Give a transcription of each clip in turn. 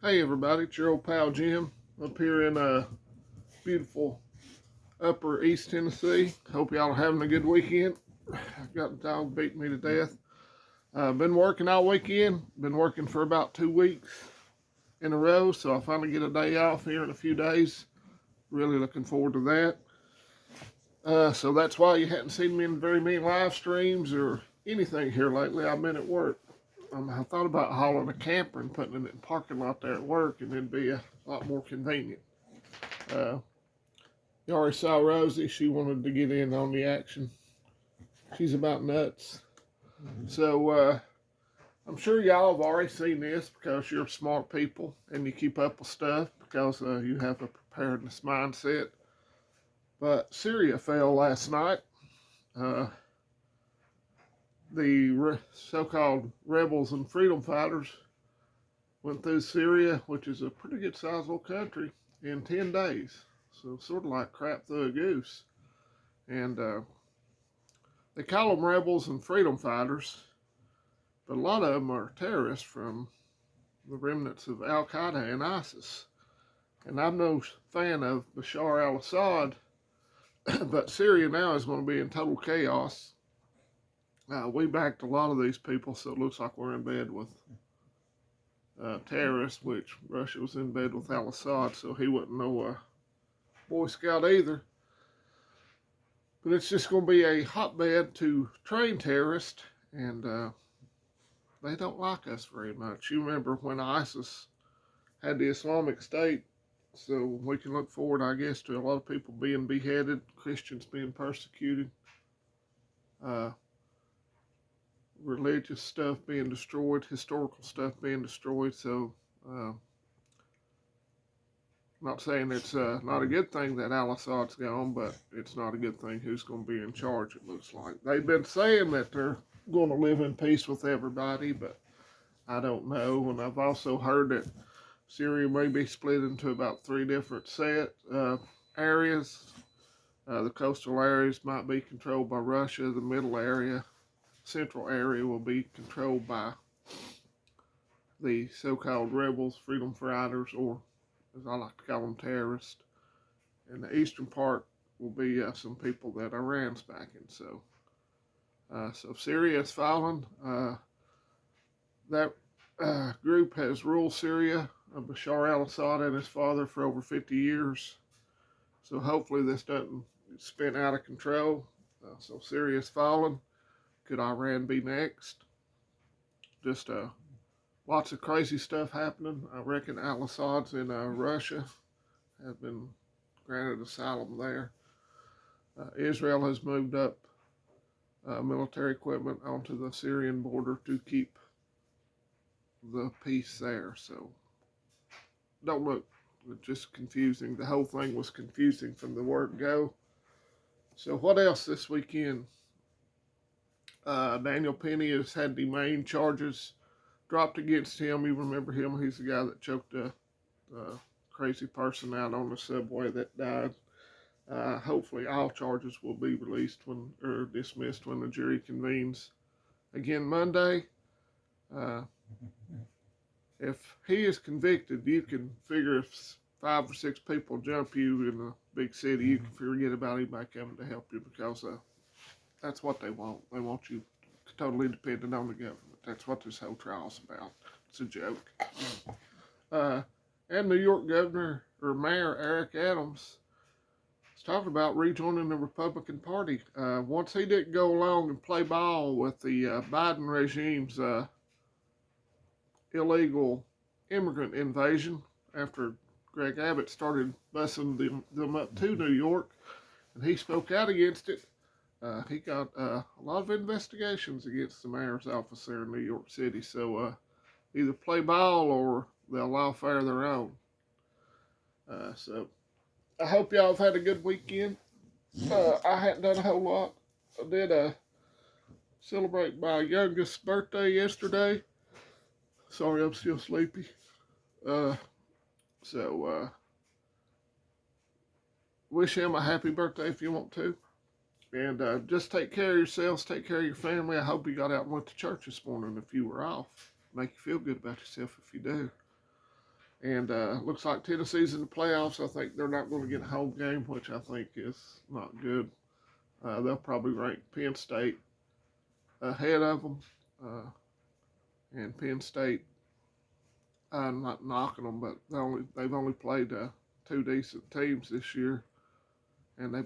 Hey everybody, it's your old pal Jim up here in beautiful upper East Tennessee. Hope y'all are having a good weekend. I've got the dog beating me to death. Been working all weekend, been working for about 2 weeks in a row, so I finally get a day off here in a few days. Really looking forward to that. So that's why you hadn't seen me in very many live streams or anything here lately. I've been at work. I thought about hauling a camper and putting it in the parking lot there at work, and it'd be a lot more convenient. Uh, you already saw Rosie. She wanted to get in on the action. She's about nuts. So I'm sure y'all have already seen this because you're smart people and you keep up with stuff because you have a preparedness mindset. But Syria fell last night. Uh, the so-called rebels and freedom fighters went through Syria, which is a pretty good sizable country, in 10 days. So sort of like crap through a goose. And they call them rebels and freedom fighters, but a lot of them are terrorists from the remnants of Al-Qaeda and ISIS. And I'm no fan of Bashar al-Assad, but Syria now is going to be in total chaos. We backed a lot of these people, so it looks like we're in bed with terrorists, which Russia was in bed with al-Assad, so he wasn't no Boy Scout either. But it's just going to be a hotbed to train terrorists, and they don't like us very much. You remember when ISIS had the Islamic State, so we can look forward, I guess, to a lot of people being beheaded, Christians being persecuted, religious stuff being destroyed, historical stuff being destroyed. So, not saying it's not a good thing that al-Assad's gone, but it's not a good thing who's going to be in charge, it looks like. They've been saying that they're going to live in peace with everybody, but I don't know. And I've also heard that Syria may be split into about 3 different areas. The coastal areas might be controlled by Russia. The middle area, central area, will be controlled by the so-called rebels, freedom fighters, or as I like to call them, terrorists. And the eastern part will be some people that Iran's backing. So Syria has fallen. That group has ruled Syria, Bashar al-Assad and his father, for over 50 years. So hopefully this doesn't spin out of control. So Syria's fallen. Could Iran be next? Just lots of crazy stuff happening. I reckon al-Assad's in Russia, has been granted asylum there. Israel has moved up military equipment onto the Syrian border to keep the peace there. So don't look, it's just confusing. The whole thing was confusing from the word go. So what else this weekend? Daniel Penny has had the main charges dropped against him. You remember him? He's the guy that choked a crazy person out on the subway that died. Hopefully all charges will be released or dismissed when the jury convenes again Monday. If he is convicted, you can figure if 5 or 6 people jump you in a big city, you can forget about anybody coming to help you because that's what they want. They want you totally dependent on the government. That's what this whole trial's about. It's a joke. And New York Governor or Mayor Eric Adams is talking about rejoining the Republican Party. Once he didn't go along and play ball with the Biden regime's illegal immigrant invasion after Greg Abbott started busing them up to New York, and he spoke out against it. He got a lot of investigations against the mayor's office there in New York City. So either play ball or they'll lawfare their own. So I hope y'all have had a good weekend. I hadn't done a whole lot. I did celebrate my youngest's birthday yesterday. Sorry, I'm still sleepy. So wish him a happy birthday if you want to. And just take care of yourselves, take care of your family. I hope you got out and went to church this morning if you were off. Make you feel good about yourself if you do. And looks like Tennessee's in the playoffs. I think they're not going to get a home game, which I think is not good. They'll probably rank Penn State ahead of them. And Penn State, I'm not knocking them, but they've only played two decent teams this year, and they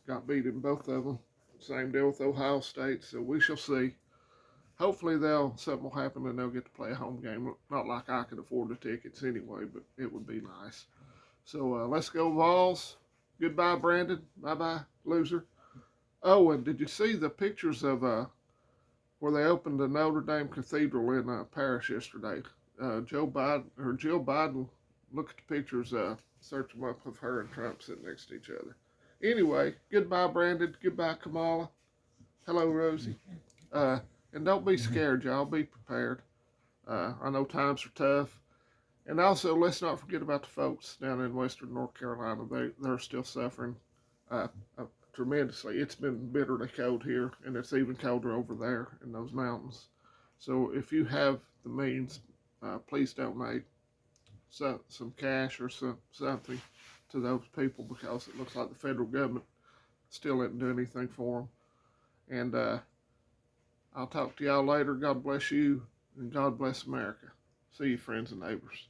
got beat in both of them. Same deal with Ohio State. So we shall see. Hopefully something will happen and they'll get to play a home game. Not like I could afford the tickets anyway, but it would be nice. So let's go Vols. Goodbye, Brandon. Bye-bye, loser. Oh, and did you see the pictures of where they opened the Notre Dame Cathedral in Paris yesterday? Jill Biden, look at the pictures, search them up of her and Trump sitting next to each other. Anyway, goodbye, Brandon. Goodbye, Kamala. Hello, Rosie. And don't be scared, y'all. Be prepared. I know times are tough. And also, let's not forget about the folks down in western North Carolina. They're still suffering tremendously. It's been bitterly cold here, and it's even colder over there in those mountains. So if you have the means, please donate some cash or something to those people, because it looks like the federal government still isn't doing anything for them. And I'll talk to y'all later. God bless you, and God bless America. See you, friends and neighbors.